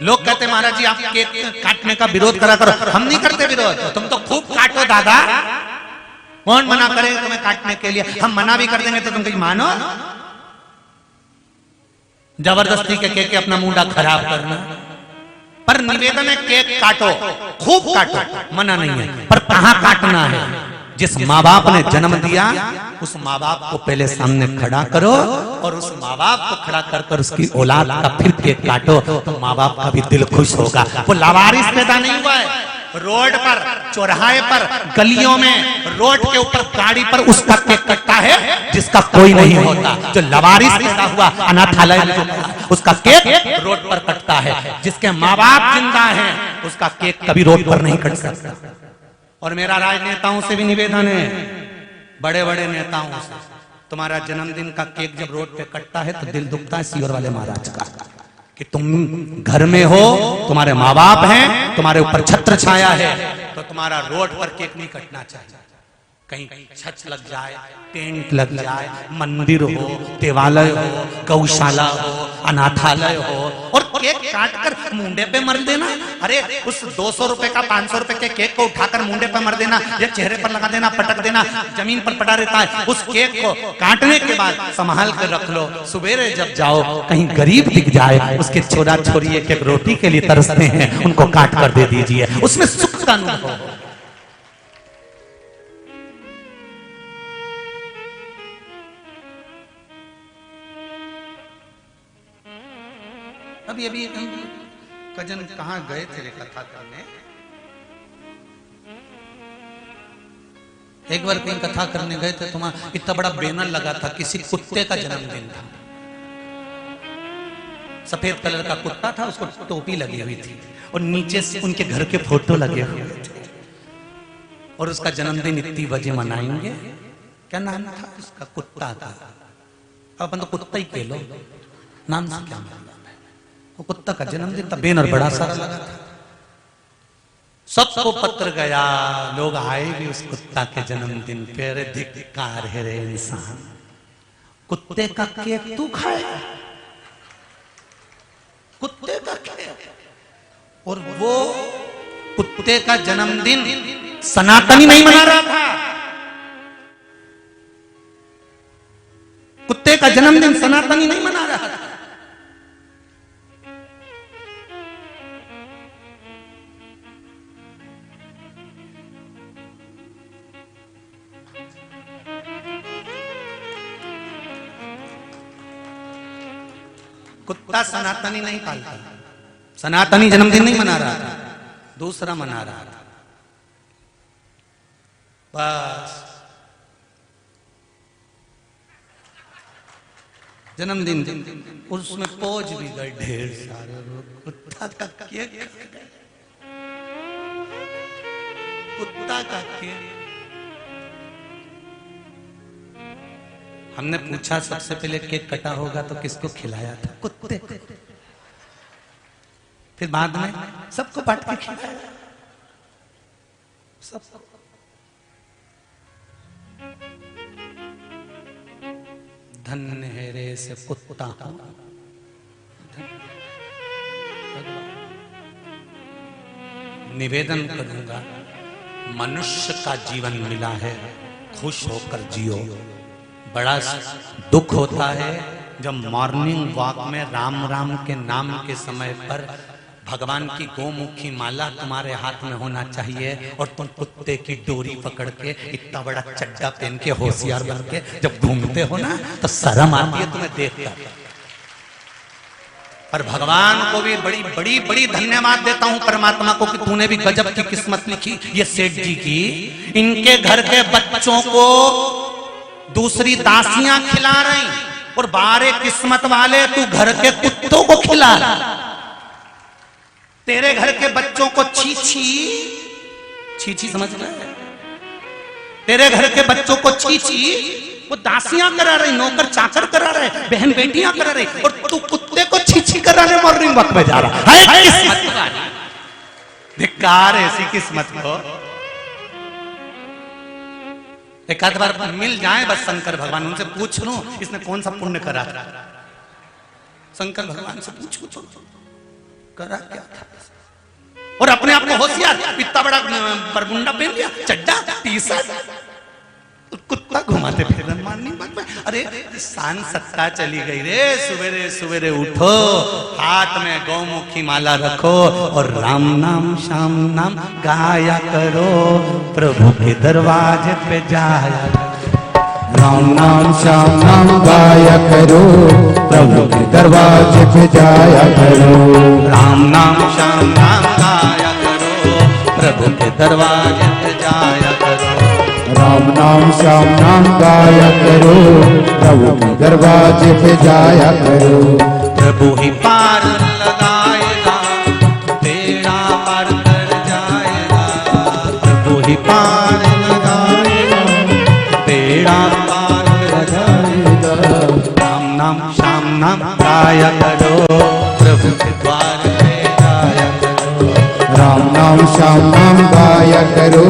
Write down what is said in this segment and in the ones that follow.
लोग कहते महाराज जी आप केक काटने का विरोध करा करो। हम नहीं करते विरोध, तुम तो खूब काटो दादा, कौन मना करेगा तुम्हें काटने के लिए। हम मना भी कर देंगे तो तुम कहीं मानो। जबरदस्ती के केक अपना मुंडा खराब करना। पर निवेदन है केक काटो, खूब काटो, मना नहीं है, पर कहां काटना है। जिस माँ बाप ने जन्म दिया उस माँ बाप को पहले सामने खड़ा करो और उस माँ बाप को खड़ा कर कर उसकी औलाद का फिर केक काटो, तो माँ बाप का भी दिल खुश होगा। वो लावारिस पैदा नहीं हुआ है। रोड पर, चौराहे पर, गलियों में, रोड के ऊपर, गाड़ी पर उसका केक कटता है जिसका कोई नहीं होता। जो लावारिस पैदा हुआ अनाथालय में उसका केक रोड पर कटता है। जिसके माँ बाप जिंदा हैं उसका केक कभी रोड पर नहीं कट सकता। और मेरा राजनेताओं से भी निवेदन है, बड़े बड़े नेताओं से, तुम्हारा जन्मदिन का केक जब रोड पे कटता है तो दिल दुखता है सीवर वाले महाराज का कि तुम घर में हो, तुम्हारे माँ बाप हैं, तुम्हारे ऊपर छत्र छाया है, तो तुम्हारा रोड पर केक नहीं कटना चाहिए। कहीं छत लग जाए, टेंट लग जाए, मंदिर हो, देवालय हो, गौशाला हो, अनाथालय हो, और केक काटकर मुंडे पे मर देना। अरे उस 200 रुपए का 500 रुपए के केक को उठाकर मुंडे पे मर देना या चेहरे पर लगा देना, पटक देना, जमीन पर पड़ा रहता है। उस केक को काटने के बाद संभाल कर रख लो, सुबेरे जब जाओ कहीं गरीब दिख जाए, उसके छोरा छोरी एक एक रोटी के लिए तरसते हैं, उनको काट कर दे दीजिए, उसमें सुख का अनुभव। अभी अभी कजन कहाँ गए थे कथा करने, एक बार कहीं कथा करने गए थे, तुम्हारा इतना बड़ा बैनर लगा था, किसी कुत्ते का जन्मदिन था, सफेद कलर का कुत्ता था, उसको टोपी लगी हुई थी और नीचे से उनके घर के फोटो लगे हुए थे, और उसका जन्मदिन इतनी बजे मनाएंगे। क्या नाम था उसका? कुत्ता था। अपन तो कुत्ता ही कह लो, नाम से क्या मतलब। वो कुत्ता का जन्मदिन था, बैनर बड़ा सारा लगा था, सबको पत्र गया, लोग आए भी उस कुत्ता के जन्मदिन पे। अरे धिक्कार है रे इंसान, कुत्ते का केक तू खाए, कुत्ते का केक। और वो कुत्ते का जन्मदिन सनातनी नहीं मना रहा था, कुत्ते का जन्मदिन सनातनी नहीं मना रहा था। कुत्ता सनातनी नहीं पालता, सनातनी जन्मदिन नहीं मना रहा था, दूसरा मना रहा था। बस जन्मदिन, उसमें पोज भी गए ढेर सारे लोग, कुत्ता का केक, कुत्ता का केक। हमने पूछा सबसे पहले केक कटा होगा तो किसको खिलाया था? कुत्ते। फिर बाद में सबको बांट के खिलाया, सबको। धन्य है रे से कुत्ता हूं। निवेदन करूंगा, मनुष्य का जीवन मिला है, खुश होकर जियो। बड़ा दुख होता है जब मॉर्निंग वॉक में राम राम के नाम के समय पर भगवान की गोमुखी माला तुम्हारे हाथ में होना चाहिए और तुम कुत्ते की डोरी पकड़ के इतना बड़ा चड्डा पहन के होशियार बन के जब घूमते हो ना तो शर्म आती है तुम्हें देखकर। पर भगवान को भी बड़ी बड़ी बड़ी धन्यवाद देता हूं परमात्मा को कि तूने भी गजब की किस्मत लिखी ये सेठ जी की। इनके घर के बच्चों को दूसरी दासियां खिला रही और बारे किस्मत वाले तू घर के कुत्तों को खिला रहा। तेरे घर के बच्चों को छीछी छीछी समझ रहे? तेरे घर के बच्चों को छीछी वो दासियां करा रही, नौकर चाकर करा रहे, बहन बेटियां करा रही और तू कुत्ते को छीछी कराने मॉर्निंग वॉक में जा रहा है। किस्मत वाली, धिक्कार ऐसी किस्मत को। एक आध बार मिल जाए बस शंकर भगवान, उनसे पूछ लूं इसने कौन सा पुण्य करा था, शंकर भगवान से पूछूं तो करा क्या था? और अपने आप को होशियार, इतना बड़ा बरमुंडा पहन लिया, चड्डा टी शर्ट, कुत्ता घुमाते फिर माननी बात में। अरे शान सत्ता चली गई रे। सवेरे सवेरे उठो, हाथ में गौमुखी माला रखो और राम नाम श्याम नाम गाया करो, प्रभु के दरवाजे पे जाया करो। राम नाम श्याम नाम गाया करो, प्रभु के दरवाजे पे जाया करो। राम नाम श्याम नाम गाया करो, प्रभु के दरवाजे पे जाया करो। राम नाम श्याम नाम गाया करो, प्रभु के दरवाजे पे जाया करो। प्रभु ही पार लगाएगा, बेड़ा पार कर जाएगा। प्रभु ही पार लगाएगा, बेड़ा पार कर जाएगा। राम नाम श्याम नाम गाया करो, प्रभु के द्वार पे जाया करो। राम नाम श्याम नाम गाया करो,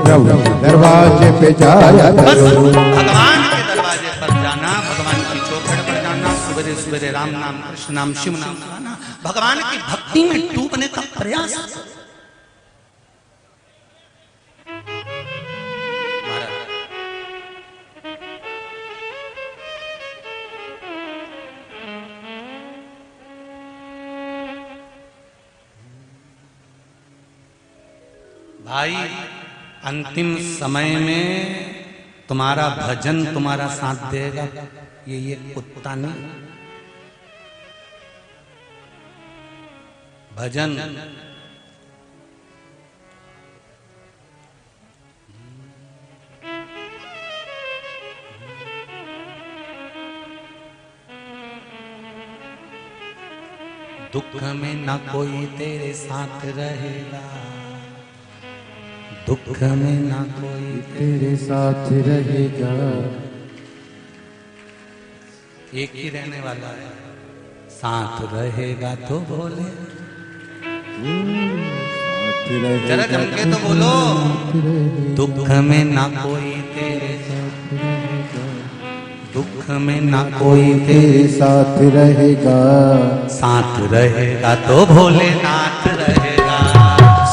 प्रभु के दरवाजे पे जाया बस करो। भगवान के दरवाजे पर जाना, भगवान की चौखट पर जाना, सवेरे सवेरे राम नाम कृष्ण नाम शिव नाम गाना, भगवान की भक्ति में डूबने का प्रयास। भाई अंतिम समय में तुम्हारा भजन तुम्हारा साथ देगा, ये कुत्ता नहीं। भजन दुख में न कोई तेरे साथ रहेगा, दुख में ना कोई तेरे साथ रहेगा। एक ही रहने वाला है, साथ रहेगा तो बोले, जरा जम के तो बोलो। दुख में ना कोई तेरे साथ रहेगा, दुख में ना कोई तेरे साथ रहेगा। साथ रहेगा तो भोलेनाथ रहेगा,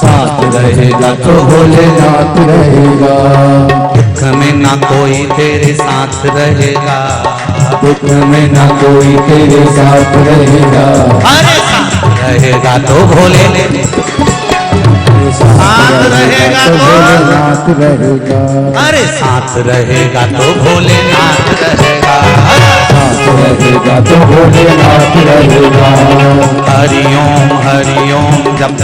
साथ रहेगा तो भोलेनाथ रहेगा। दुख में ना कोई तेरे साथ रहेगा, दुख में ना कोई तेरे साथ रहेगा। अरे साथ रहेगा तो भोले, साथ रहेगा तो भोलेनाथ रहेगा। अरे साथ रहेगा तो भोलेनाथ रहेगा, साथ रहेगा तो भोलेनाथ रहेगा। हरि ओम जप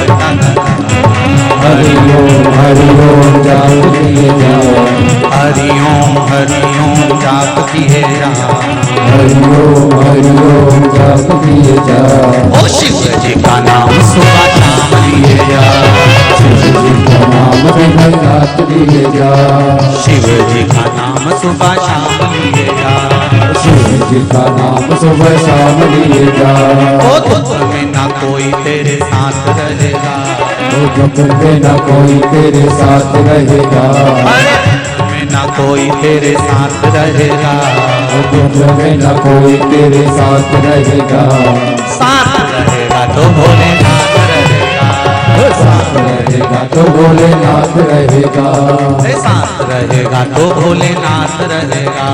हरि ओम जाप किए जाओ। हरि ओम जाप किए जा। हरि ओम जाप किए जाओ। ओ शिव जी का नाम सुबह शाम लिए जा, शिव जी का नाम दिन रात लिए जा। शिव जी का नाम सुबह शाम लिए जा। शिव जी का नाम सुबह शाम लिए जा। ओ दुख में ना कोई तेरे साथ रहेगा, ओ दुख में ना कोई तेरे साथ रहेगा। अरे दुख में ना कोई तेरे साथ रहेगा, ओ दुख में ना कोई तेरे साथ रहेगा। साथ रहेगा तो भोलेनाथ रहेगा, साथ रहेगा तो भोलेनाथ रहेगा। साथ रहेगा तो भोलेनाथ रहेगा।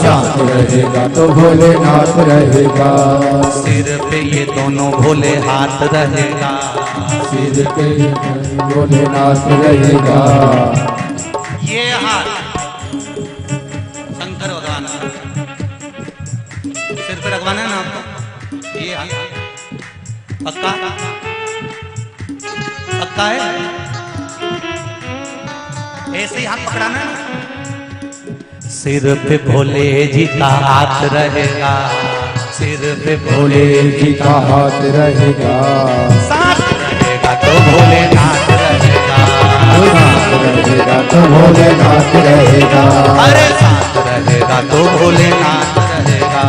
साथ रहेगा तो भोलेनाथ रहेगा। सिर पे ये दोनों भोले हाथ रहेगा, सिर पे भोलेनाथ रहेगा। ये हाथ शंकर भगवान का सिर पे रखवाना है ना आपको। ये हाथ पक्का पक्का है, ऐसे ही हाथ पकड़ाना है। सिर पे भोले जी का हाथ रहेगा, सिर पे भोले जी का हाथ रहेगा। साथ रहेगा तो भोलेनाथ रहेगा, साथ रहेगा तो भोलेनाथ रहेगा। अरे साथ रहेगा तो भोलेनाथ रहेगा।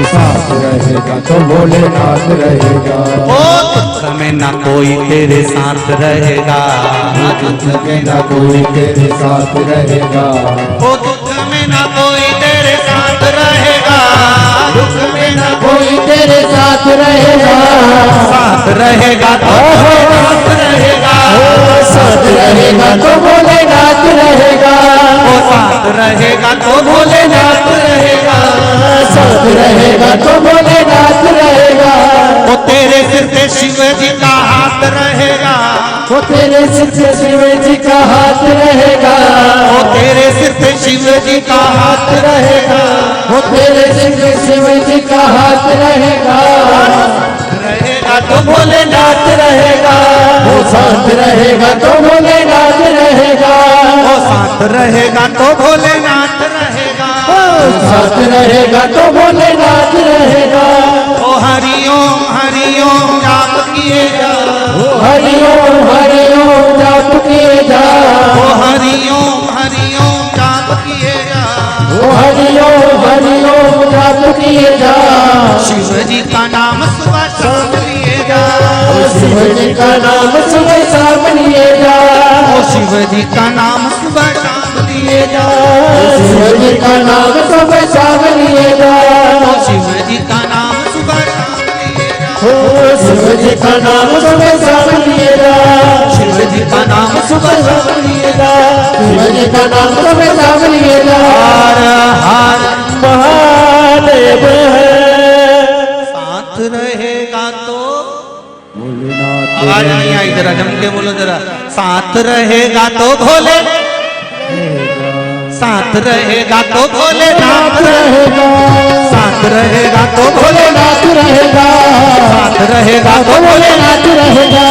साथ रहेगा तो भोलेनाथ रहेगा। ओ दुख में ना कोई तेरे साथ रहेगा, दुख में ना कोई तेरे साथ रहेगा। ओ दुख में ना कोई तेरे साथ रहेगा, दुख में ना कोई तेरे तेरे साथ रहेगा, साथ रहेगा तो भोलेनाथ रहेगा, साथ रहेगा तो भोलेनाथ रहेगा, वो साथ रहेगा तो भोलेनाथ रहेगा, साथ रहेगा तो भोलेनाथ रहेगा, वो तेरे सिर पे शिव जी का हाथ रहेगा, वो तेरे सिर पे शिव जी का हाथ रहेगा, वो तेरे सिर पे शिव जी का हाथ रहेगा, वो तेरे सिर पे शिव जी का हाथ रहेगा, रहेगा तो भोलेनाथ रहेगा, वो साथ रहेगा तो भोलेनाथ रहेगा, वो साथ रहेगा तो भोलेनाथ रहेगा, वो साथ रहेगा तो भोलेनाथ रहेगा, ओ हरिओम जाप किए जा, हरिओम जाप किए जा, ओ हरिओम जाप किए जा, हरिओम जाप किए जा, शिव जी का नाम सुबह शाम लिए जा, शिव जी का नाम सुबह शाम लिए जा, ओ शिव जी का नाम सुबह शाम लिए जा, शिव जी का नाम सुबह शाम लिए जा, ओ शिव जी का नाम सुबह शाम लिए जा, शिव जी का नाम सुबह शाम लिए जा, शिव जी का नाम सुबह शाम लिए जा, शिव जी का नाम सुबह शाम लिए जा, हर हर महादेव है, साथ रहेगा तो भोलेनाथ आवाज नहीं आई, जरा जम के बोलो जरा, साथ रहेगा तो भोले, साथ रहेगा तो भोलेनाथ रहेगा, साथ रहेगा तो भोलेनाथ भोलेनाथ रहेगा, साथ रहेगा तो भोलेनाथ रहेगा,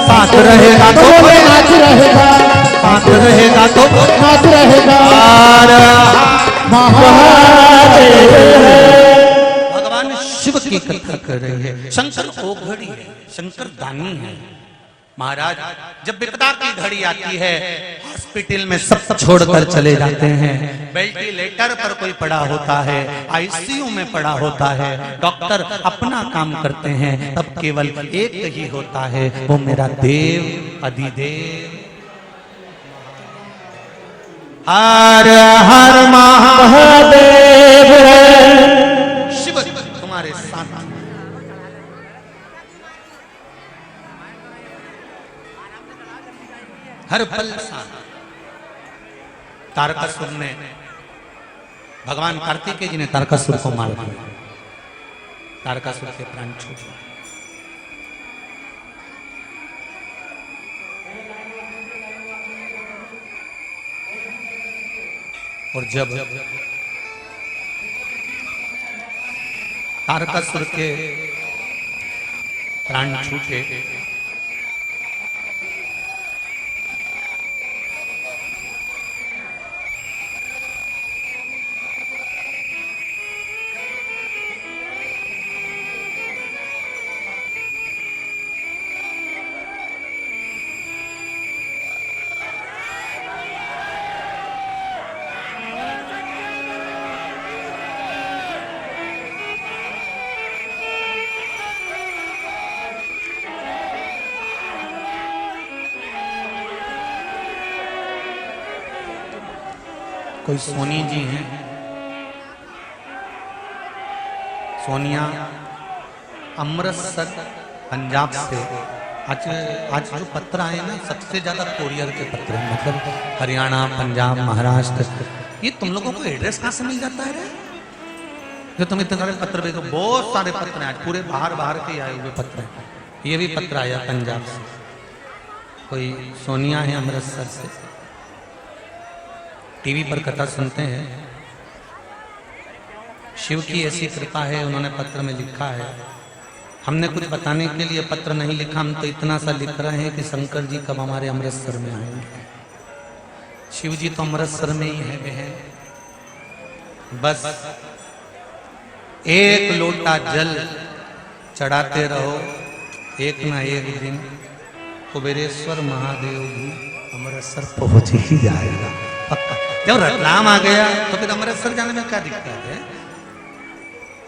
साथ रहेगा तो भोलेनाथ रहेगा, साथ रहेगा तो नाथ रहेगा, हर महादेव है, भगवान शिव की कथा कर रही है। शंकर ओघड़ी है, शंकर दानी है। महाराज जब विपदा की घड़ी आती है, हॉस्पिटल में सब छोड़कर चले जाते हैं, वेंटिलेटर पर कोई पड़ा होता है, आईसीयू में पड़ा होता है, डॉक्टर अपना काम करते हैं, तब केवल एक ही होता है, वो मेरा देव अधिदेव। हर हर महादेव है, शिव तुम्हारे साथ, हर पल साथ। तारकासुर ने, भगवान कार्तिकेय जी ने तारकासुर को मार दिया, तारकासुर के प्राण छूट गए। और जब तारकासुर के प्राण छूटे, कोई सोनी जी हैं, सोनिया अमृतसर पंजाब से। आज जो पत्र आए ना, सबसे ज्यादा कोरियर के पत्र हैं, मतलब हरियाणा, पंजाब, महाराष्ट्र। ये तुम लोगों को एड्रेस कहाँ से मिल जाता है रे? जो तुम इतने सारे पत्र भेजो, बहुत सारे पत्र हैं आज, पूरे बाहर के आए हुए पत्र हैं। ये भी पत्र आया पंजाब से, कोई सोनिया है अमृतसर से, टीवी पर कथा सुनते हैं। शिव की ऐसी कृपा है, उन्होंने पत्र में लिखा है। हमने कुछ बताने के लिए पत्र नहीं लिखा, हम तो इतना सा लिख रहे हैं कि शंकर जी कब हमारे अमृतसर में आएंगे। शिव जी तो अमृतसर में ही है बहन, बस एक लोटा जल चढ़ाते रहो, एक ना एक दिन कुबेरेश्वर महादेव भी अमृतसर पहुंच ही जाएगा पक्का। जब रतलाम आ गया तो फिर अमृतसर जाने में क्या दिक्कत है?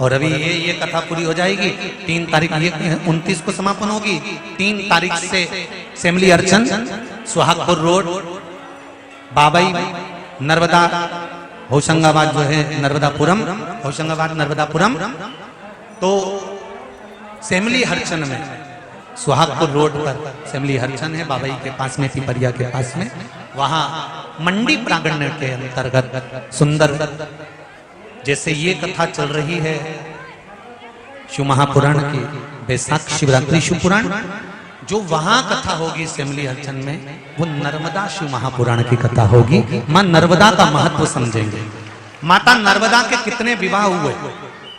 और अभी ये कथा पूरी हो जाएगी 3 तारीख, ये 29 को समापन होगी। 3 तारीख से सेमली अर्चन, सुहागपुर रोड, बाबई, नर्मदा, होशंगाबाद जो है नर्मदापुरम, होशंगाबाद नर्मदापुरम। तो सेमली हरचन में, सुहागपुर रोड पर सेमली हरचन है, बाबाई के पास में, पिपरिया के पास में, वहां मंडी प्रांगण के अंतर्गत सुंदर, जैसे ये कथा चल रही है शिव महापुराण की, बैसाख शिवरात्रि शिव पुराण, जो वहां कथा होगी सेमली हरचन में, वो नर्मदा शिव महापुराण की कथा होगी। मां नर्मदा का महत्व समझेंगे। माता नर्मदा के कितने विवाह हुए,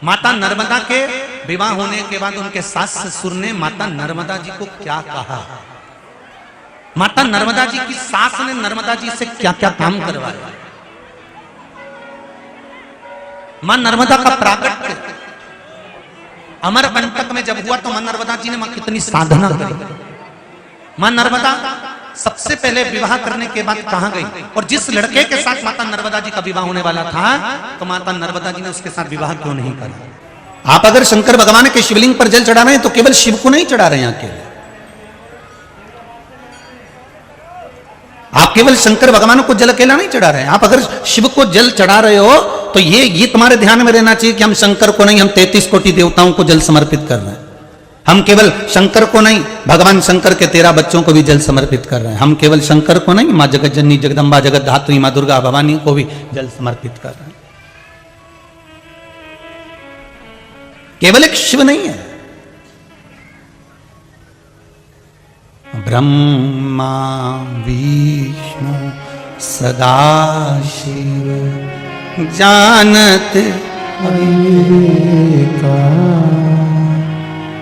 माता नर्मदा के विवाह होने के बाद उनके सास ससुर ने माता नर्मदा जी को क्या कहा, माता नर्मदा जी की सास ने नर्मदा जी से क्या क्या काम करवाया। मां नर्मदा का प्राकट्य अमरकंटक में जब हुआ तो मां नर्मदा जी ने मां कितनी साधना करी। मां नर्मदा सबसे पहले विवाह करने के बाद कहां गई, और जिस लड़के के साथ माता नर्मदा जी का विवाह होने वाला था, तो माता नर्मदा जी ने उसके साथ विवाह क्यों नहीं करा। आप अगर शंकर भगवान के शिवलिंग पर जल चढ़ा रहे हैं तो केवल शिव को नहीं चढ़ा रहे हैं अकेले, आप केवल शंकर भगवान को जल अकेला नहीं चढ़ा रहे हैं। आप अगर शिव को जल चढ़ा रहे हो तो ये तुम्हारे ध्यान में रहना चाहिए कि हम शंकर को नहीं, हम 33 कोटि देवताओं को जल समर्पित कर रहे हैं। हम केवल शंकर को नहीं, भगवान शंकर के 13 बच्चों को भी जल समर्पित कर रहे हैं। हम केवल शंकर को नहीं, मां जगत जननी जगदम्बा जगत धात्री मां दुर्गा भवानी को भी जल समर्पित कर रहे हैं। केवल एक शिव नहीं है, ब्रह्मा विष्णु सदाशिव जानत अविवेका,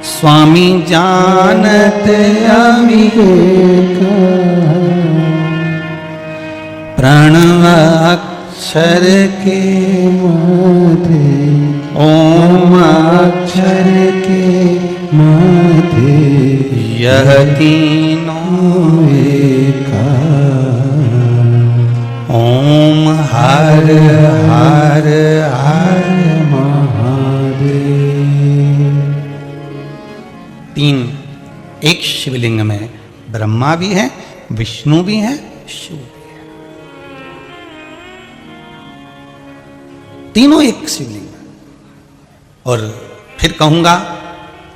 स्वामी जानत अविवेका, प्रणव अक्षर के मध्य, ओम अक्षर के मध्य, यह तीनों एका, ओम हर हर हर महादेव। तीन एक शिवलिंग में ब्रह्मा भी है, विष्णु भी है, शिव भी है, तीनों एक शिवलिंग। और फिर कहूंगा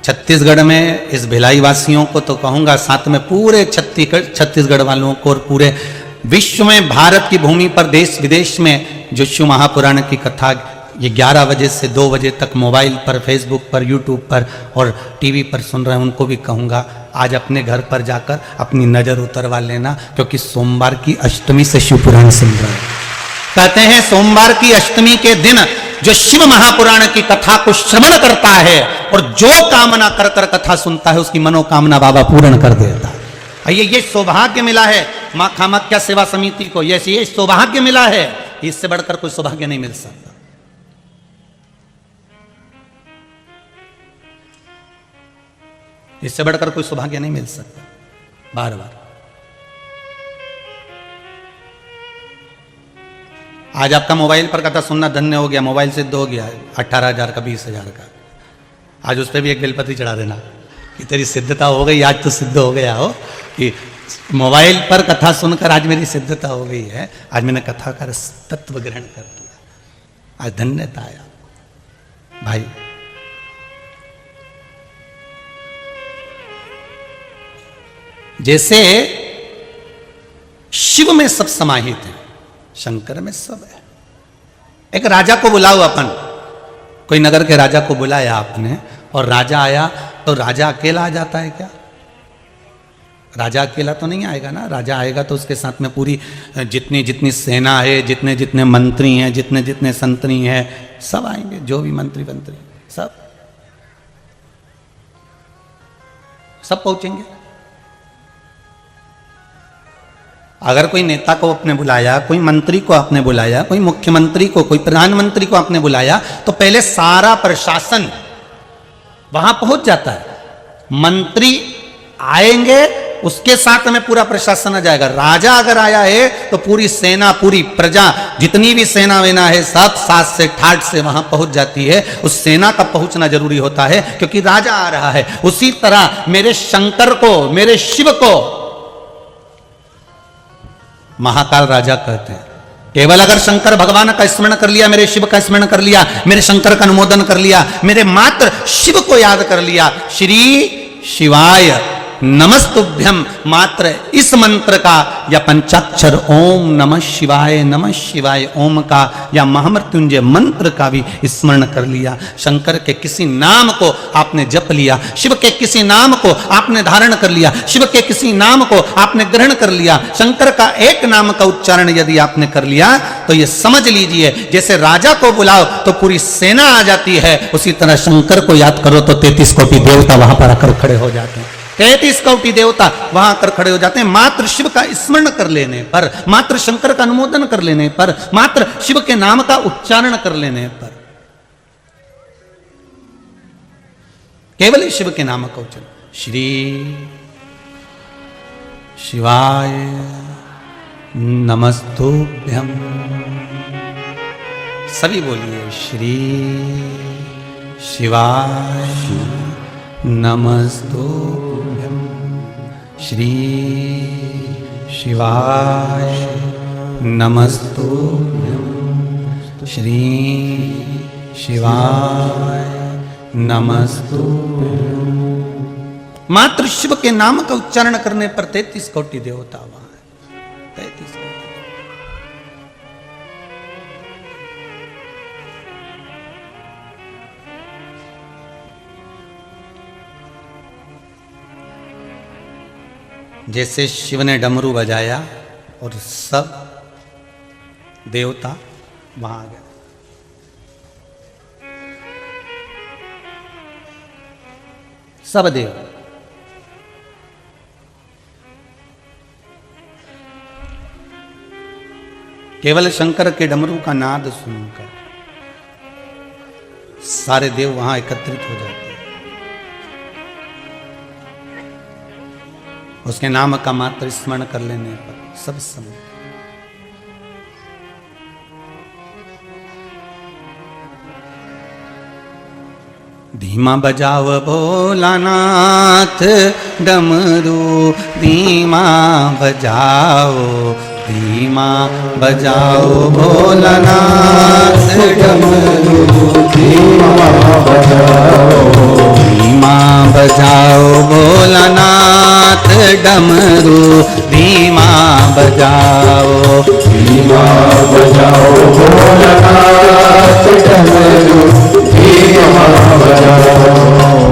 छत्तीसगढ़ में इस भिलाई वासियों को तो कहूंगा, साथ में पूरे छत्तीसगढ़ वालों को और पूरे विश्व में, भारत की भूमि पर देश विदेश में जो शिव महापुराण की कथा ये 11 बजे से 2 बजे तक मोबाइल पर, फेसबुक पर, यूट्यूब पर और टीवी पर सुन रहे हैं, उनको भी कहूंगा आज अपने घर पर जाकर अपनी नजर उतरवा लेना, क्योंकि सोमवार की अष्टमी से शिव पुराण सुन रहे हैं। कहते हैं सोमवार की अष्टमी के दिन जो शिव महापुराण की कथा को श्रवण करता है और जो कामना कर कर कथा सुनता है, उसकी मनोकामना बाबा पूर्ण कर देता है। ये सौभाग्य मिला है मां कामाख्या सेवा समिति को, ये सौभाग्य मिला है, इससे बढ़कर कोई सौभाग्य नहीं मिल सकता। इससे बढ़कर कोई सौभाग्य नहीं मिल सकता। बार बार आज आपका मोबाइल पर कथा सुनना धन्य हो गया, मोबाइल सिद्ध हो गया 18,000 का 20,000 का, आज उस पर भी एक बेलपत्री चढ़ा देना कि तेरी सिद्धता हो गई, आज तो सिद्ध हो गया हो कि मोबाइल पर कथा सुनकर आज मेरी सिद्धता हो गई है, आज मैंने कथा का तत्व ग्रहण कर लिया, आज धन्यता आया। भाई जैसे शिव में सब समाहित है, शंकर में सब है। एक राजा को बुलाओ, अपन कोई नगर के राजा को बुलाया आपने और राजा आया, तो राजा अकेला आ जाता है क्या? राजा अकेला तो नहीं आएगा ना, राजा आएगा तो उसके साथ में पूरी जितनी जितनी सेना है, जितने जितने मंत्री हैं, जितने जितने संतरी हैं, सब आएंगे, जो भी मंत्री सब पहुंचेंगे। अगर कोई नेता को आपने बुलाया, कोई मंत्री को आपने बुलाया, कोई मुख्यमंत्री को, कोई प्रधानमंत्री को आपने बुलाया, तो पहले सारा प्रशासन वहां पहुंच जाता है। मंत्री आएंगे, उसके साथ में पूरा प्रशासन आ जाएगा। राजा अगर आया है तो पूरी सेना, पूरी प्रजा, जितनी भी सेना वेना है, सब साथ से ठाठ से वहां पहुंच जाती है। उस सेना का पहुंचना जरूरी होता है क्योंकि राजा आ रहा है। उसी तरह मेरे शंकर को, मेरे शिव को महाकाल राजा कहते हैं। केवल अगर शंकर भगवान का स्मरण कर लिया, मेरे शिव का स्मरण कर लिया, मेरे शंकर का अनुमोदन कर लिया, मेरे मात्र शिव को याद कर लिया, श्री शिवाय नमस्तुभ्यम, मात्र इस मंत्र का या पंचाक्षर ओम नमः शिवाय ओम का या महामृत्युंजय मंत्र का भी स्मरण कर लिया, शंकर के किसी नाम को आपने जप लिया, शिव के किसी नाम को आपने धारण कर लिया, शिव के किसी नाम को आपने ग्रहण कर लिया, शंकर का एक नाम का उच्चारण यदि आपने कर लिया तो ये समझ लीजिए जैसे राजा को बुलाओ तो पूरी सेना आ जाती है, उसी तरह शंकर को याद करो तो 33 कोटि देवता वहां पर आकर खड़े हो जाते हैं। 33 कोटि देवता वहां आकर खड़े हो जाते हैं मात्र शिव का स्मरण कर लेने पर, मात्र शंकर का अनुमोदन कर लेने पर, मात्र शिव के नाम का उच्चारण कर लेने पर, केवल शिव के नाम का उच्चारण, श्री शिवाय नमस्तुभ्यम, सभी बोलिए श्री शिवाय नमस्तुभ्यम, श्री शिवाय नमस्तुभ्यम, श्री शिवाय नमस्तुभ्यम। मात्र शिव के नाम का उच्चारण करने पर 33 कोटि देवता वहां है, 33 कोटि। जैसे शिव ने डमरू बजाया और सब देवता वहां आ गए, सब देव। केवल शंकर के डमरू का नाद सुनकर सारे देव वहां एकत्रित हो जाते हैं, उसके नाम का मात्र स्मरण कर लेने पर सब समय। धीमा बजाओ भोलानाथ डमरू, धीमा बजाओ, धीमा बजाओ भोलानाथ डमरू, धीमा बजाओ, धीमा बजाओ भोलानाथ डमरू, धीमा बजाओ, धीमा बजाओ भोलानाथ डमरू, धीमा बजाओ,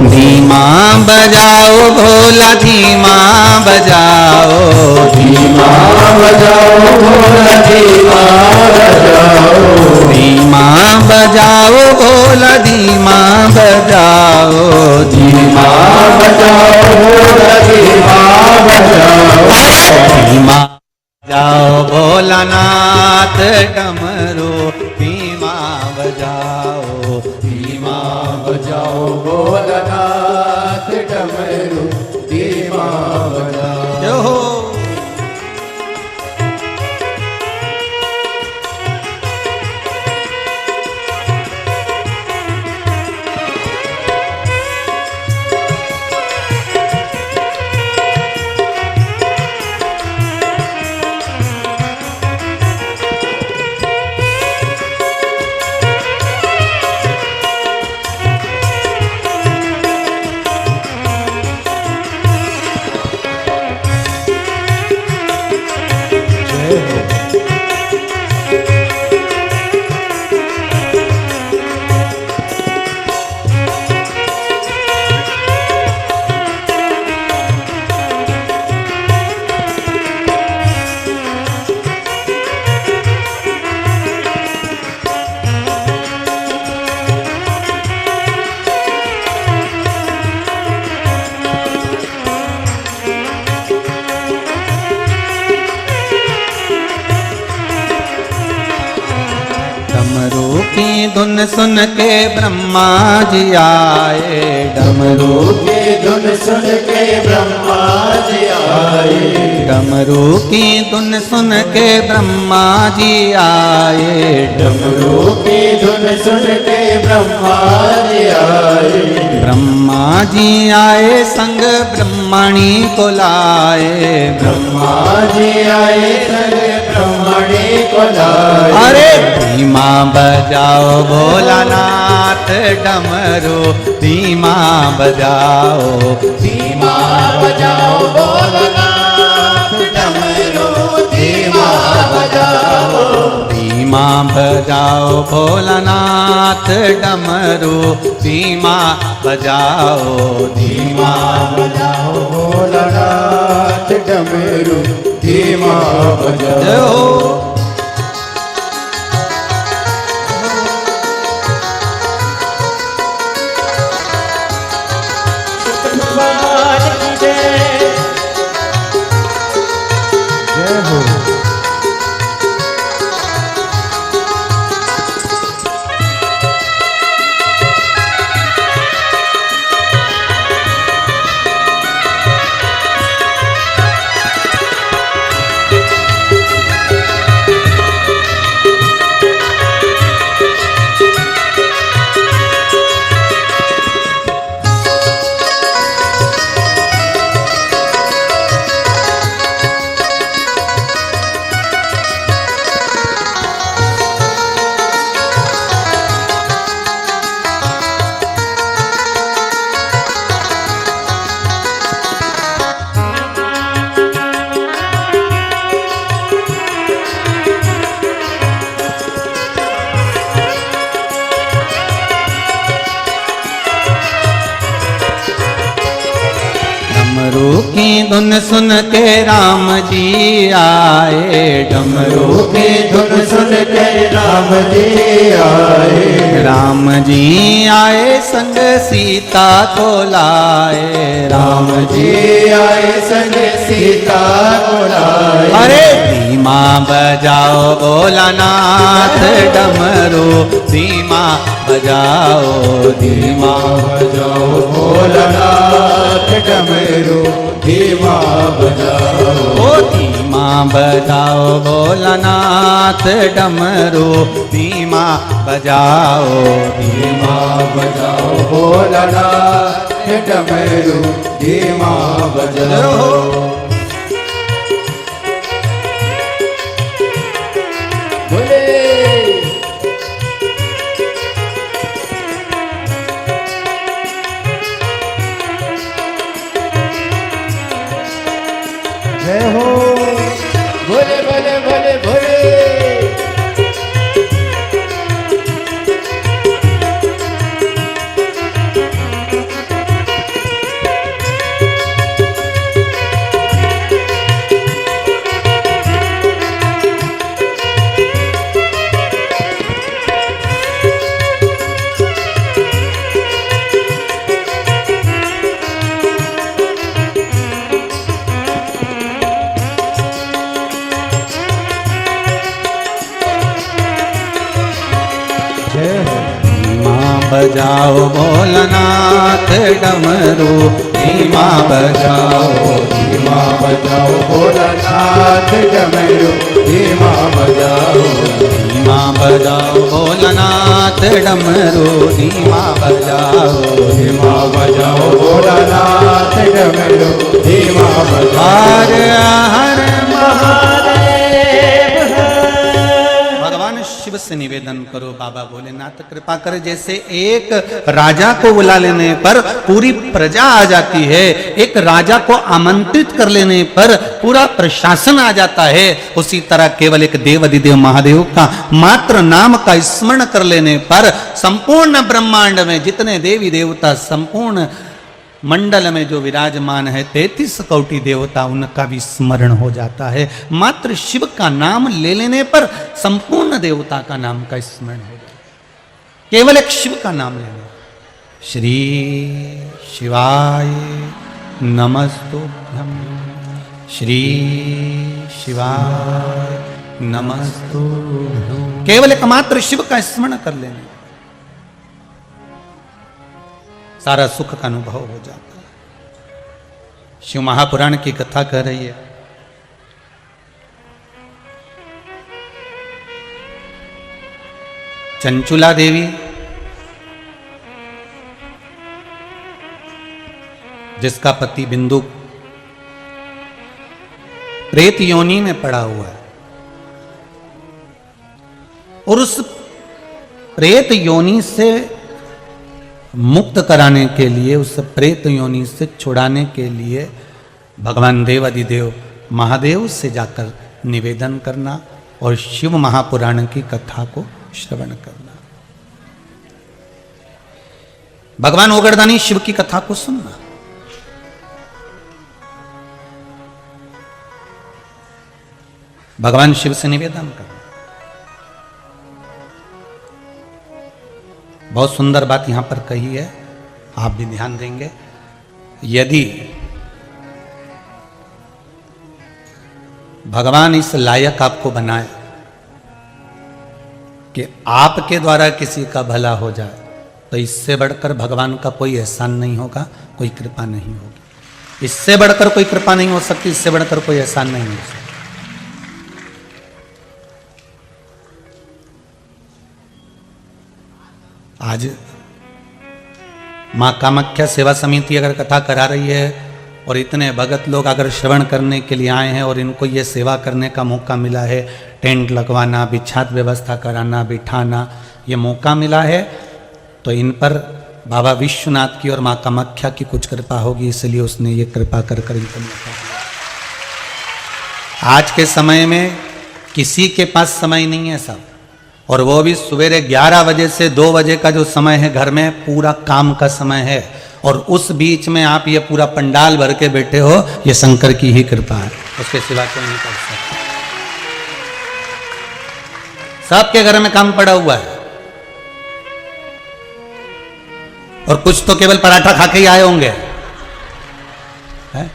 धीमा बजाओ भोला, धीमा बजाओ, धीमा बजाओ भोला, धीमा बजाओ, धीमा बजाओ भोला, धीमा बजाओ, धीमा बजाओ भोला, धीमा बजाओ, धीमा बजाओ भोलानाथ डमरू, धीमा बजाओ, धीमा बजाओ भोलानाथ डमरू, धीमा बजाओ। डमरू की धुन सुन के ब्रह्मा जी आए, डमरू की धुन सुन के ब्रह्मा जी आए, डमरू की धुन सुन के ब्रह्मा जी आए, डमरू की धुन सुन के ब्रह्मा जी आए, ब्रह्मा जी आए संग ब्रह्मणी को लाए, ब्रह्मा जी आए संग ब्रह्मणे को लाए। अरे धीमा बजाओ भोलानाथ डमरू, धीमा बजाओ, धीमा बजाओ भोलानाथ डमरू, धीमा बजाओ। धीमा बजाओ भोलानाथ डमरू, धीमा बजाओ, धीमा बजाओ भोलानाथ डमरू, धीमा बजाओ। बजाओ। जय हो। डमरू की धुन सुन के राम जी आए, डमरू की धुन सुन के राम जी आए। राम जी आए संग सीता को लाए, राम जी आए संग सीता को लाए। अरे धीमा बजाओ भोलानाथ डमरू, धीमा बजाओ, धीमा बजाओ भोलानाथ डमरू, धीमा बजाओ। ओ धीमा बजाओ भोलानाथ डमरू, धीमा बजाओ, धीमा बजाओ भोलानाथ डमरू, धीमा बजाओ। बोले जय हो। बोले बोले बोले बोले। धीमा बजाओ भोलानाथ डमरू, धीमा बजाओ, धीमा बजाओ भोलानाथ डमरू, धीमा बजाओ। धीमा बजाओ भोलानाथ डमरू, धीमा बजाओ, धीमा बजाओ भोलानाथ डमरू, धीमा बजाओ। हर हर महादेव। भगवान शिव से निवेदन करो बाबा भोलेनाथ कृपा कर, जैसे एक राजा को बुला लेने पर पूरी प्रजा आ जाती है, एक राजा को आमंत्रित कर लेने पर पूरा प्रशासन आ जाता है, उसी तरह केवल एक देव अधिदेव महादेव का मात्र नाम का स्मरण कर लेने पर संपूर्ण ब्रह्मांड में जितने देवी देवता संपूर्ण मंडल में जो विराजमान है 33 कोटि देवता, उनका भी स्मरण हो जाता है। मात्र शिव का नाम ले लेने पर संपूर्ण देवता का नाम का स्मरण हो जाता है, केवल एक शिव का नाम लेने। श्री शिवाय नमस्तुभ्यं, श्री शिवाय नमस्तुभ्यं, केवल एकमात्र शिव का स्मरण कर लेने सारा सुख का अनुभव हो जाता है। शिव महापुराण की कथा कह रही है, चंचुला देवी जिसका पति बिंदु प्रेत योनि में पड़ा हुआ है, और उस प्रेत योनि से मुक्त कराने के लिए, उस प्रेत योनि से छुड़ाने के लिए भगवान देवाधिदेव महादेव से जाकर निवेदन करना और शिव महापुराण की कथा को श्रवण करना। भगवान ओगरदानी शिव की कथा को सुनना। भगवान शिव से निवेदन करना। बहुत सुंदर बात यहां पर कही है, आप भी ध्यान देंगे। यदि भगवान इस लायक आपको बनाए कि आपके द्वारा किसी का भला हो जाए, तो इससे बढ़कर भगवान का कोई एहसान नहीं होगा, कोई कृपा नहीं होगी। इससे बढ़कर कोई कृपा नहीं हो सकती, इससे बढ़कर कोई एहसान नहीं हो सकता। आज मां कामाख्या सेवा समिति अगर कथा करा रही है और इतने भगत लोग अगर श्रवण करने के लिए आए हैं और इनको ये सेवा करने का मौका मिला है, टेंट लगवाना, बिछात व्यवस्था कराना, बिठाना, ये मौका मिला है, तो इन पर बाबा विश्वनाथ की और मां कामाख्या की कुछ कृपा होगी, इसलिए उसने ये कृपा कर इनको मौका दिया। आज के समय में किसी के पास समय नहीं है सब, और वो भी सवेरे 11 बजे से 2 बजे का जो समय है घर में पूरा काम का समय है, और उस बीच में आप ये पूरा पंडाल भर के बैठे हो, ये शंकर की ही कृपा है, उसके सिवा कोई नहीं कर सकता। सबके घर में काम पड़ा हुआ है, और कुछ तो केवल पराठा खा के ही आए होंगे, है?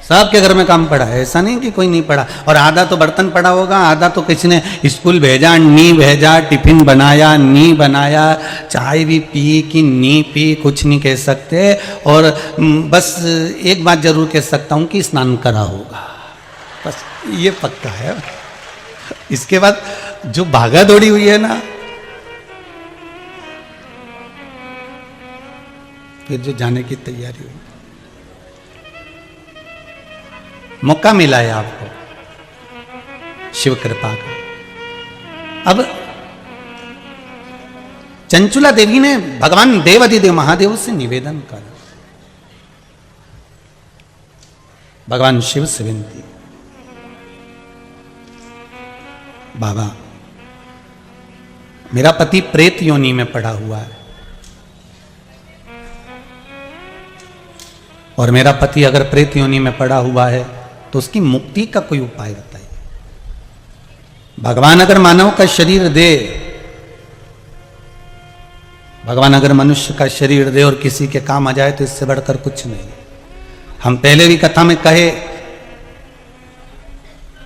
सबके घर में काम पड़ा है, ऐसा नहीं कि कोई नहीं पड़ा। और आधा तो बर्तन पड़ा होगा, आधा तो किसी ने स्कूल भेजा, नी भेजा, टिफिन बनाया, नी बनाया, चाय भी पी कि नी पी, कुछ नहीं कह सकते। और बस एक बात जरूर कह सकता हूं कि स्नान करा होगा, बस ये पक्का है। इसके बाद जो भागा दौड़ी हुई है ना, फिर जो जाने की तैयारी हुई, मौका मिला है आपको शिव कृपा का। अब चंचुला देवी ने भगवान देवाधिदेव महादेव से निवेदन करा, भगवान शिव से विनती, बाबा मेरा पति प्रेत योनि में पड़ा हुआ है, और मेरा पति अगर प्रेत योनि में पड़ा हुआ है तो उसकी मुक्ति का कोई उपाय बताइए। भगवान अगर मानव का शरीर दे, भगवान अगर मनुष्य का शरीर दे और किसी के काम आ जाए तो इससे बढ़कर कुछ नहीं। हम पहले भी कथा में कहे,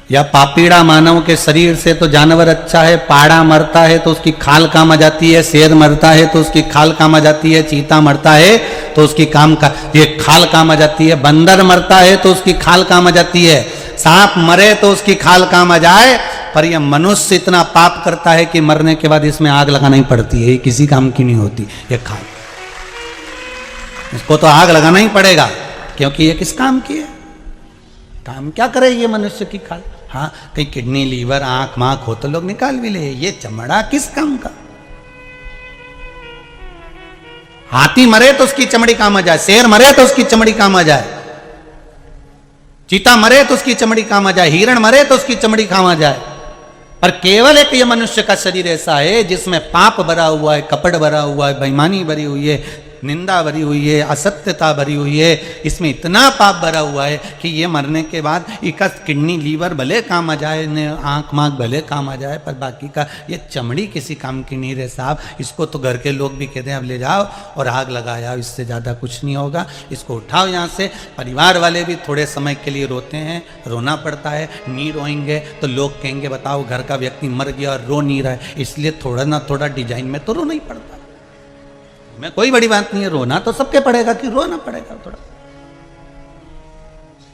या पापीड़ा मानव के शरीर से तो जानवर अच्छा है, पाड़ा मरता है तो उसकी खाल काम आ जाती है, शेर मरता है तो उसकी खाल काम आ जाती है, चीता मरता है तो उसकी ये खाल काम आ जाती है, बंदर मरता है तो उसकी खाल काम आ जाती है, सांप मरे तो उसकी खाल काम आ जाए। पर यह मनुष्य इतना पाप करता है कि मरने के बाद इसमें आग लगाना ही पड़ती है, ये किसी काम की नहीं होती ये खाल, इसको तो आग लगाना ही पड़ेगा, क्योंकि ये किस काम की है, काम क्या करे ये मनुष्य की खाल। हाँ, कहीं किडनी, लीवर, आंख मांख हो तो लोग निकाल भी ले, ये चमड़ा किस काम का। हाथी मरे तो उसकी चमड़ी काम आ जाए, शेर मरे तो उसकी चमड़ी काम आ जाए, चीता मरे तो उसकी चमड़ी काम आ जाए, हिरण मरे तो उसकी चमड़ी काम आ जाए। पर केवल एक ये मनुष्य का शरीर ऐसा है जिसमें पाप भरा हुआ है, कपट भरा हुआ है, बेईमानी भरी हुई है, निंदा भरी हुई है, असत्यता भरी हुई है, इसमें इतना पाप भरा हुआ है कि ये मरने के बाद इसका किडनी, लीवर भले काम आ जाए, आंख मांख भले काम आ जाए, पर बाकी का ये चमड़ी किसी काम की नहीं रहे साहब। इसको तो घर के लोग भी कहते हैं अब ले जाओ और आग लगाओ, इससे ज़्यादा कुछ नहीं होगा, इसको उठाओ यहाँ से। परिवार वाले भी थोड़े समय के लिए रोते हैं, रोना पड़ता है, नहीं रोएंगे तो लोग कहेंगे बताओ घर का व्यक्ति मर गया और रो नहीं रहा है, इसलिए थोड़ा ना थोड़ा डिजाइन में तो रोना ही पड़ता है। मैं कोई बड़ी बात नहीं है, रोना तो सबके पड़ेगा कि रोना पड़ेगा, थोड़ा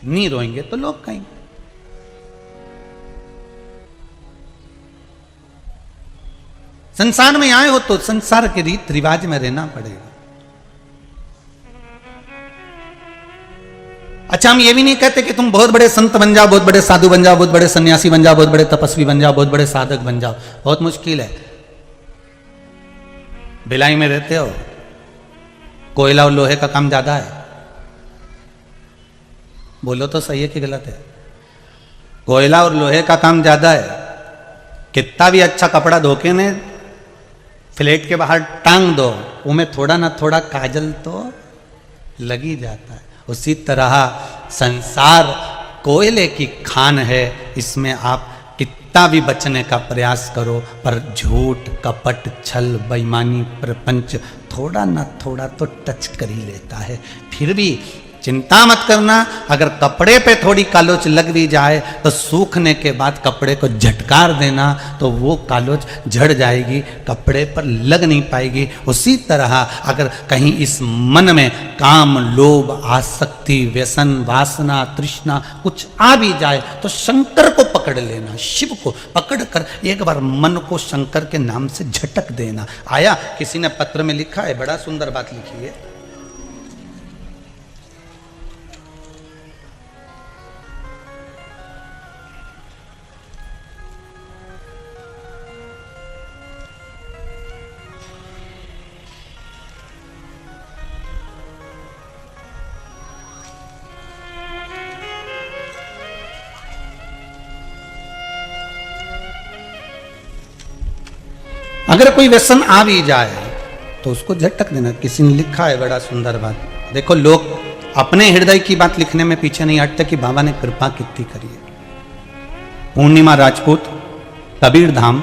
नहीं रोएंगे तो लोग कहेंगे। संसार में आए हो तो संसार के रीत रिवाज में रहना पड़ेगा। अच्छा, हम ये भी नहीं कहते कि तुम बहुत बड़े संत बन जाओ, बहुत बड़े साधु बन जाओ, बहुत बड़े सन्यासी बन जाओ, बहुत बड़े तपस्वी बन जाओ, बहुत बड़े साधक बन जाओ। बहुत मुश्किल है। भिलाई में रहते हो, कोयला और लोहे का काम ज्यादा है। बोलो तो सही है कि गलत है? कोयला और लोहे का काम ज्यादा है। कितना भी अच्छा कपड़ा धोके ने फ्लैट के बाहर टांग दो, उनमें थोड़ा ना थोड़ा काजल तो लग ही जाता है। उसी तरह संसार कोयले की खान है, इसमें आप कितना भी बचने का प्रयास करो, पर झूठ, कपट, छल, बेईमानी, प्रपंच थोड़ा ना थोड़ा तो टच कर ही लेता है। फिर भी चिंता मत करना, अगर कपड़े पे थोड़ी कालोच लग भी जाए तो सूखने के बाद कपड़े को झटकार देना तो वो कालोच झड़ जाएगी, कपड़े पर लग नहीं पाएगी। उसी तरह अगर कहीं इस मन में काम, लोभ, आसक्ति, व्यसन, वासना, तृष्णा कुछ आ भी जाए तो शंकर को पकड़ लेना, शिव को पकड़ कर एक बार मन को शंकर के नाम से झटक देना। आया किसी ने पत्र में लिखा है, बड़ा सुंदर बात लिखी है। अगर कोई व्यसन आ भी जाए तो उसको झटक देना। किसी ने लिखा है बड़ा सुंदर बात। देखो, लोग अपने हृदय की बात लिखने में पीछे नहीं हटते कि बाबा ने कृपा कितनी करी है। पूर्णिमा राजपूत, कबीर धाम,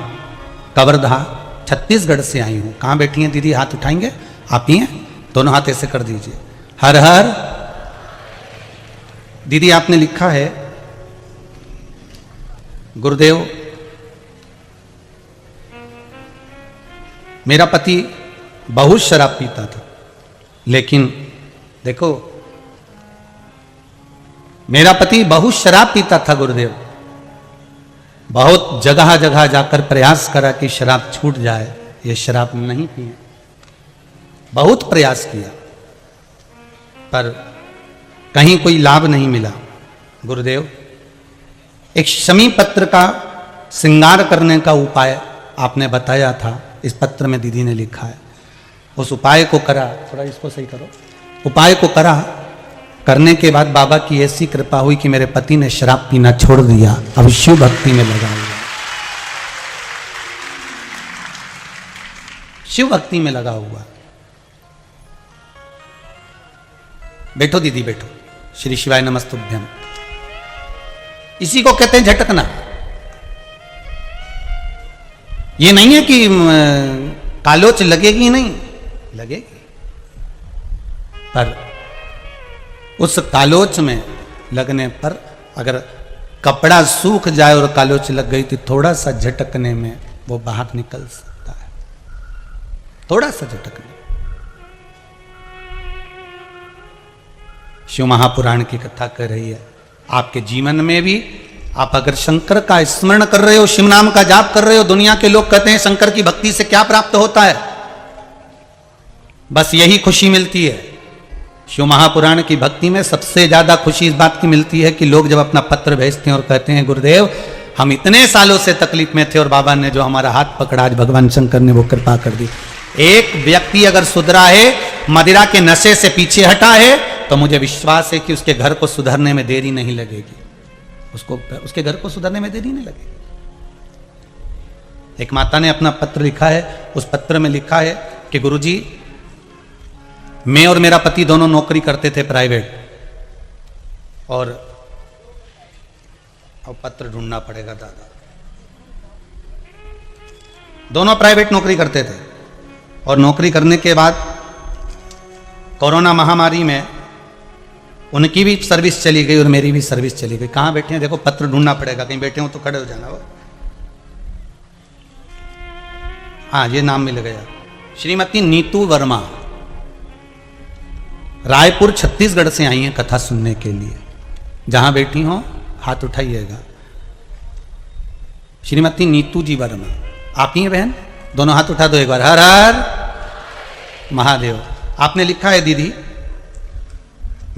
कवर्धा, छत्तीसगढ़ से आई हूं। कहां बैठी हैं दीदी? हाथ उठाएंगे? आप ही हैं? दोनों हाथ ऐसे कर दीजिए। हर हर। दीदी आपने लिखा है, गुरुदेव मेरा पति बहुत शराब पीता था, लेकिन देखो, मेरा पति बहुत शराब पीता था गुरुदेव, बहुत जगह जगह जाकर प्रयास करा कि शराब छूट जाए, ये शराब नहीं पिए, बहुत प्रयास किया पर कहीं कोई लाभ नहीं मिला। गुरुदेव, एक शमी पत्र का श्रृंगार करने का उपाय आपने बताया था, इस पत्र में दीदी ने लिखा है। उस उपाय को करा, थोड़ा इसको सही करो, उपाय को करा, करने के बाद बाबा की ऐसी कृपा हुई कि मेरे पति ने शराब पीना छोड़ दिया, अब शिव भक्ति में लगा हुआ, शिव भक्ति में लगा हुआ। बैठो दीदी बैठो। श्री शिवाय नमस्तुभ्यम। इसी को कहते हैं झटकना। ये नहीं है कि कालोच लगेगी, नहीं लगेगी, पर उस कालोच में लगने पर अगर कपड़ा सूख जाए और कालोच लग गई तो थोड़ा सा झटकने में वो बाहर निकल सकता है, थोड़ा सा झटकने। शिव महापुराण की कथा कर रही है, आपके जीवन में भी आप अगर शंकर का स्मरण कर रहे हो, शिव नाम का जाप कर रहे हो, दुनिया के लोग कहते हैं शंकर की भक्ति से क्या प्राप्त होता है? बस यही खुशी मिलती है। शिव महापुराण की भक्ति में सबसे ज्यादा खुशी इस बात की मिलती है कि लोग जब अपना पत्र भेजते हैं और कहते हैं गुरुदेव हम इतने सालों से तकलीफ में थे और बाबा ने जो हमारा हाथ पकड़ा, आज भगवान शंकर ने वो कृपा कर दी। एक व्यक्ति अगर सुधरा है, मदिरा के नशे से पीछे हटा है, तो मुझे विश्वास है कि उसके घर को सुधरने में देरी नहीं लगेगी, उसके घर को सुधरने में देरी नहीं लगेगी। एक माता ने अपना पत्र लिखा है, उस पत्र में लिखा है कि गुरुजी मैं और मेरा पति दोनों नौकरी करते थे प्राइवेट, और अब पत्र ढूंढना पड़ेगा दादा, दोनों प्राइवेट नौकरी करते थे और नौकरी करने के बाद कोरोना महामारी में उनकी भी सर्विस चली गई और मेरी भी सर्विस चली गई। कहां बैठे हैं देखो, पत्र ढूंढना पड़ेगा, कहीं बैठे हो तो खड़े हो जाना वो। हाँ, ये नाम मिल गया, श्रीमती नीतू वर्मा, रायपुर छत्तीसगढ़ से आई हैं कथा सुनने के लिए। जहां बैठी हो हाथ उठाइएगा। श्रीमती नीतू जी वर्मा, आप ही हैं बहन? दोनों हाथ उठा दो एक बार। हर हर महादेव। आपने लिखा है दीदी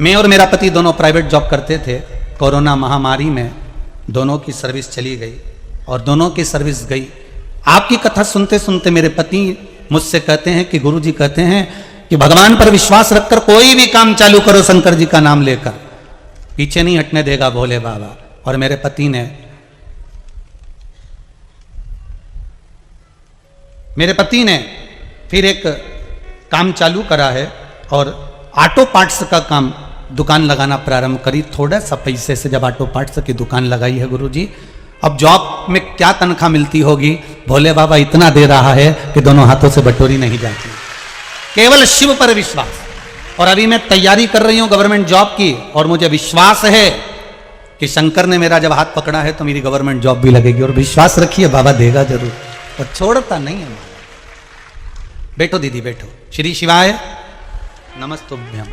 मैं और मेरा पति दोनों प्राइवेट जॉब करते थे। कोरोना महामारी में दोनों की सर्विस चली गई और दोनों की सर्विस गई। आपकी कथा सुनते सुनते मेरे पति मुझसे कहते हैं कि गुरुजी कहते हैं कि भगवान पर विश्वास रखकर कोई भी काम चालू करो, शंकर जी का नाम लेकर, पीछे नहीं हटने देगा भोले बाबा। और मेरे पति ने फिर एक काम चालू करा है और ऑटो पार्ट्स का काम दुकान लगाना प्रारंभ करी। थोड़ा सा पैसे से जब ऑटो पार्ट्स की दुकान लगाई है गुरुजी, अब जॉब में क्या तनख्वाह मिलती होगी, भोले बाबा इतना दे रहा है कि दोनों हाथों से बटोरी नहीं जाती। केवल शिव पर विश्वास। और अभी मैं तैयारी कर रही हूं गवर्नमेंट जॉब की, और मुझे विश्वास है कि शंकर ने मेरा जब हाथ पकड़ा है तो मेरी गवर्नमेंट जॉब भी लगेगी। और विश्वास रखिए बाबा देगा जरूर, और छोड़ता नहीं है। बैठो दीदी बैठो। श्री शिवाय नमस्तुभ्यम।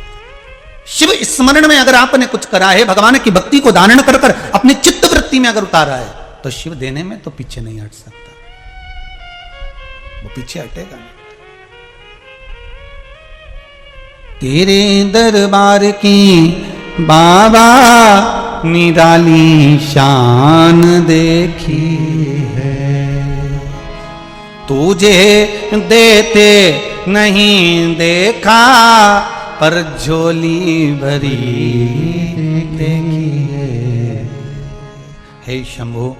शिव स्मरण में अगर आपने कुछ करा है, भगवान की भक्ति को धारण कर कर अपनी चित्त वृत्ति में अगर उतारा है, तो शिव देने में तो पीछे नहीं हट सकता, वो पीछे हटेगा नहीं। तेरे दरबार की बाबा निराली शान देखी है, तुझे देते नहीं देखा पर झोली भरी देखी है। हे शंभु,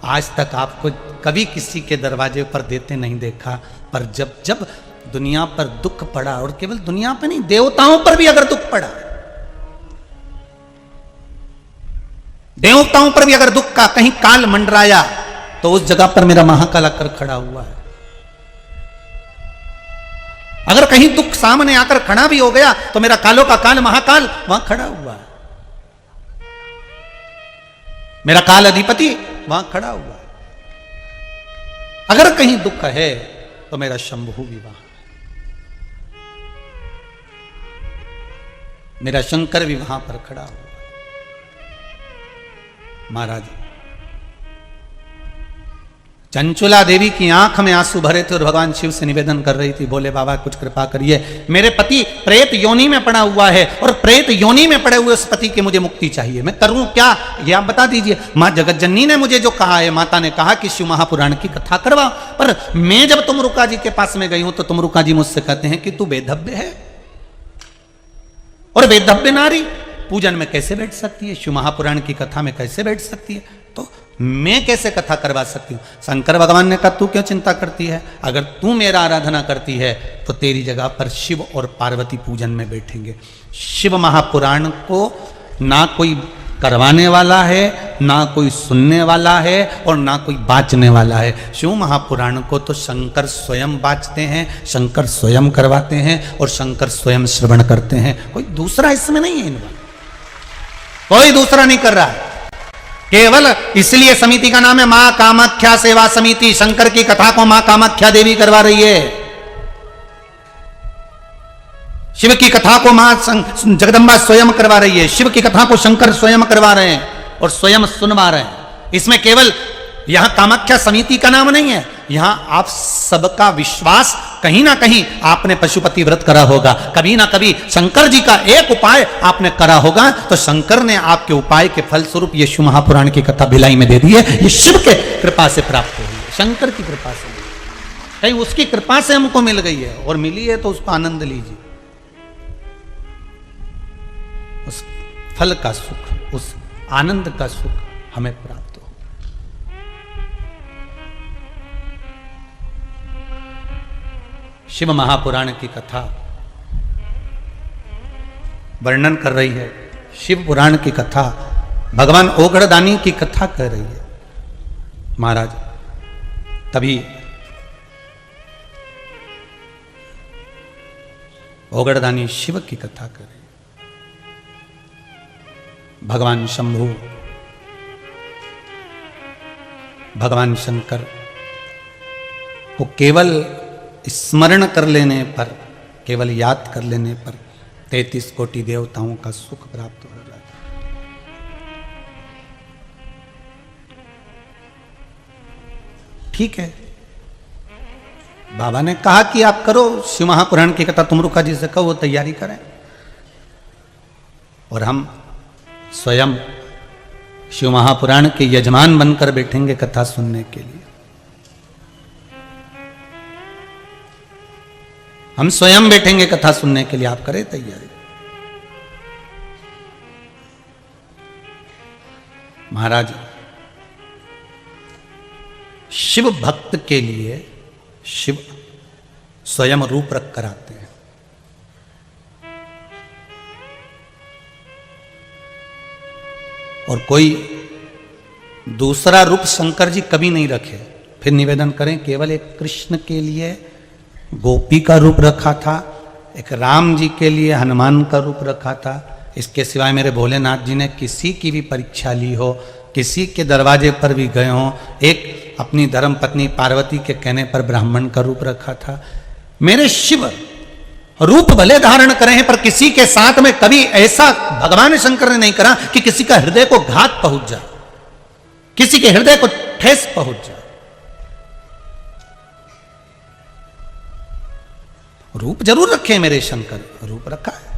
आज तक आपको कभी किसी के दरवाजे पर देते नहीं देखा, पर जब जब दुनिया पर दुख पड़ा, और केवल दुनिया पर नहीं देवताओं पर भी अगर दुख पड़ा, देवताओं पर भी अगर दुख का कहीं काल मंडराया, तो उस जगह पर मेरा महाकाल आकर खड़ा हुआ है। अगर कहीं दुख सामने आकर खड़ा भी हो गया, तो मेरा कालों का काल महाकाल वहां खड़ा हुआ है। मेरा काल अधिपति वहां खड़ा हुआ है। अगर कहीं दुख है तो मेरा शंभु भी वहां है, मेरा शंकर भी वहां पर खड़ा हुआ है। महाराज, चंचुला देवी की आंख में आंसू भरे थे और भगवान शिव से निवेदन कर रही थी, बोले बाबा कुछ कृपा करिए, मेरे पति प्रेत योनि में पड़ा हुआ है और प्रेत योनि में पड़े हुए उस पति की मुझे मुक्ति चाहिए, मैं करूं क्या, ये आप बता दीजिए। मां जगत जननी ने मुझे जो कहा है, माता ने कहा कि शिव महापुराण की कथा करवा, पर मैं जब तुमरुका जी के पास में गई हूं तो तुमरुका जी मुझसे कहते हैं कि तू बेधव्य है, और बेधव्य नारी पूजन में कैसे बैठ सकती है, शिव महापुराण की कथा में कैसे बैठ सकती है, तो मैं कैसे कथा करवा सकती हूँ। शंकर भगवान ने कहा तू क्यों चिंता करती है, अगर तू मेरा आराधना करती है तो तेरी जगह पर शिव और पार्वती पूजन में बैठेंगे। शिव महापुराण को ना कोई करवाने वाला है, ना कोई सुनने वाला है, और ना कोई बाचने वाला है। शिव महापुराण को तो शंकर स्वयं बाचते हैं, शंकर स्वयं करवाते हैं, और शंकर स्वयं श्रवण करते हैं। कोई दूसरा इसमें नहीं है, इनका कोई दूसरा नहीं कर रहा है। केवल इसलिए समिति का नाम है मां कामाख्या सेवा समिति। शंकर की कथा को मां कामाख्या देवी करवा रही है, शिव की कथा को मां जगदंबा स्वयं करवा रही है, शिव की कथा को शंकर स्वयं करवा रहे हैं और स्वयं सुनवा रहे हैं। इसमें केवल यहां कामाख्या समिति का नाम नहीं है, यहां आप सबका विश्वास, कहीं ना कहीं आपने पशुपति व्रत करा होगा, कभी ना कभी शंकर जी का एक उपाय आपने करा होगा, तो शंकर ने आपके उपाय के फल स्वरूप ये शिव महापुराण की कथा भिलाई में दे दी है। ये शिव के कृपा से प्राप्त हुई है, शंकर की कृपा से, कहीं उसकी कृपा से हमको मिल गई है, और मिली है तो उसका आनंद लीजिए, उस फल का सुख, उस आनंद का सुख हमें प्राप्त हो। शिव महापुराण की कथा वर्णन कर रही है, शिव पुराण की कथा भगवान ओगड़दानी की कथा कर रही है। महाराज, तभी ओगड़दानी शिव की कथा कर रही है। भगवान शंभु, भगवान शंकर को केवल स्मरण कर लेने पर, केवल याद कर लेने पर 33 कोटि देवताओं का सुख प्राप्त हो रहा है। ठीक है, बाबा ने कहा कि आप करो शिव महापुराण की कथा, तुमरुका जी से कहो वो तैयारी करें। और हम स्वयं शिव महापुराण के यजमान बनकर बैठेंगे कथा सुनने के लिए। हम स्वयं बैठेंगे कथा सुनने के लिए, आप करें तैयारी। महाराज शिव भक्त के लिए शिव स्वयं रूप रख कर आते हैं। और कोई दूसरा रूप शंकर जी कभी नहीं रखे। फिर निवेदन करें, केवल एक कृष्ण के लिए गोपी का रूप रखा था, एक राम जी के लिए हनुमान का रूप रखा था। इसके सिवाय मेरे भोलेनाथ जी ने किसी की भी परीक्षा ली हो, किसी के दरवाजे पर भी गए हों, एक अपनी धर्म पत्नी पार्वती के कहने पर ब्राह्मण का रूप रखा था। मेरे शिव रूप भले धारण करे हैं, पर किसी के साथ में कभी ऐसा भगवान शंकर ने नहीं करा कि किसी का हृदय को घात पहुंच जाए, किसी के हृदय को ठेस पहुंच जाए। रूप जरूर रखे मेरे शंकर, रूप रखा है,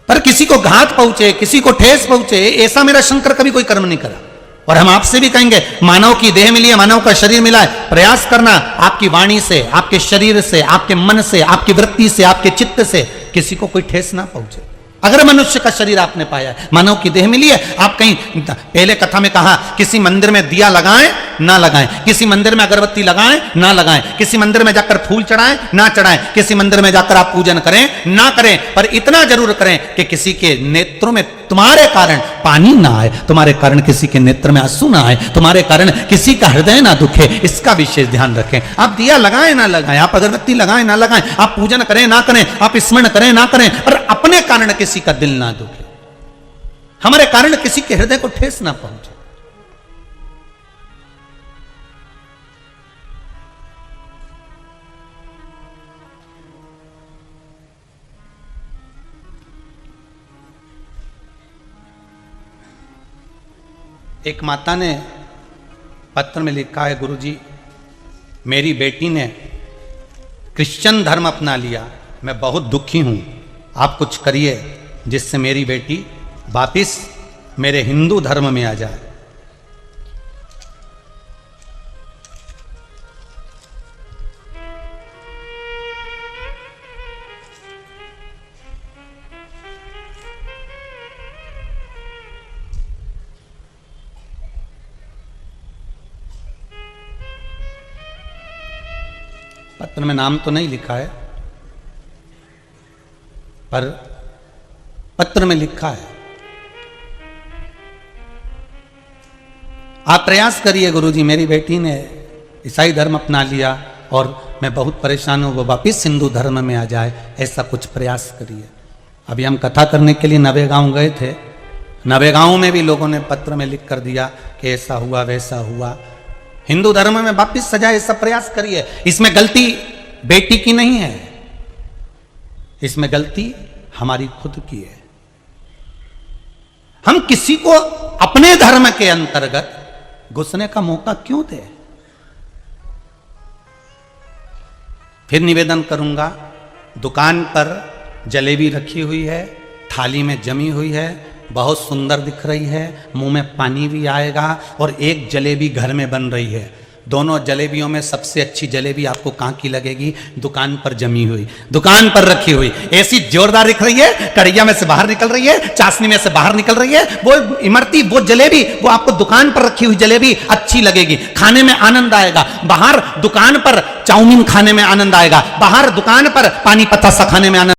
पर किसी को घात पहुंचे, किसी को ठेस पहुंचे, ऐसा मेरा शंकर कभी कोई कर्म नहीं करा। और हम आपसे भी कहेंगे, मानव की देह मिली है, मानव का शरीर मिला है, प्रयास करना आपकी वाणी से, आपके शरीर से, आपके मन से, आपकी वृत्ति से, आपके चित्त से किसी को कोई ठेस ना पहुंचे। अगर मनुष्य का शरीर आपने पाया है, मानव की देह मिली है, आप कहीं पहले कथा में कहा, किसी मंदिर में दिया लगाएं ना लगाएं, किसी मंदिर में अगरबत्ती लगाएं ना लगाएं, किसी मंदिर में जाकर फूल चढ़ाएं ना चढ़ाएं, किसी मंदिर में जाकर आप पूजन करें ना करें, पर इतना जरूर करें कि किसी के नेत्रों में तुम्हारे कारण पानी ना आए, तुम्हारे कारण किसी के नेत्र में आंसू ना आए, तुम्हारे कारण किसी का हृदय ना दुखे। इसका विशेष ध्यान रखें। आप दिया लगाएं ना लगाएं, आप अगरबत्ती लगाएं ना लगाएं, आप पूजन करें ना करें, आप स्मरण करें ना करें, पर अपने कारण किसी का दिल ना दुखे, हमारे कारण किसी के हृदय को ठेस ना पहुंचे। एक माता ने पत्र में लिखा है, गुरुजी मेरी बेटी ने क्रिश्चियन धर्म अपना लिया, मैं बहुत दुखी हूं, आप कुछ करिए जिससे मेरी बेटी वापिस मेरे हिंदू धर्म में आ जाए। पत्र में नाम तो नहीं लिखा है, पर पत्र में लिखा है, आप प्रयास करिए गुरुजी, मेरी बेटी ने ईसाई धर्म अपना लिया और मैं बहुत परेशान हूं, वो वापिस हिंदू धर्म में आ जाए, ऐसा कुछ प्रयास करिए। अभी हम कथा करने के लिए नवेगांव गए थे, नवेगांव में भी लोगों ने पत्र में लिख कर दिया कि ऐसा हुआ वैसा हुआ, हिंदू धर्म में वापिस सजाए, ऐसा प्रयास करिए। इसमें गलती बेटी की नहीं है, इसमें गलती हमारी खुद की है। हम किसी को अपने धर्म के अंतर्गत घुसने का मौका क्यों दे। फिर निवेदन करूंगा, दुकान पर जलेबी रखी हुई है, थाली में जमी हुई है, बहुत सुंदर दिख रही है, मुंह में पानी भी आएगा, और एक जलेबी घर में बन रही है। दोनों जलेबियों में सबसे अच्छी जलेबी आपको कहां की लगेगी? दुकान पर जमी हुई, दुकान पर रखी हुई, ऐसी जोरदार दिख रही है, कढ़ैया में से बाहर निकल रही है, चाशनी में से बाहर निकल रही है, वो इमरती, वो जलेबी, वो आपको दुकान पर रखी हुई जलेबी अच्छी लगेगी, खाने में आनंद आएगा। बाहर दुकान पर चाउमीन खाने में आनंद आएगा, बाहर दुकान पर पानी पतासा खाने में आनंद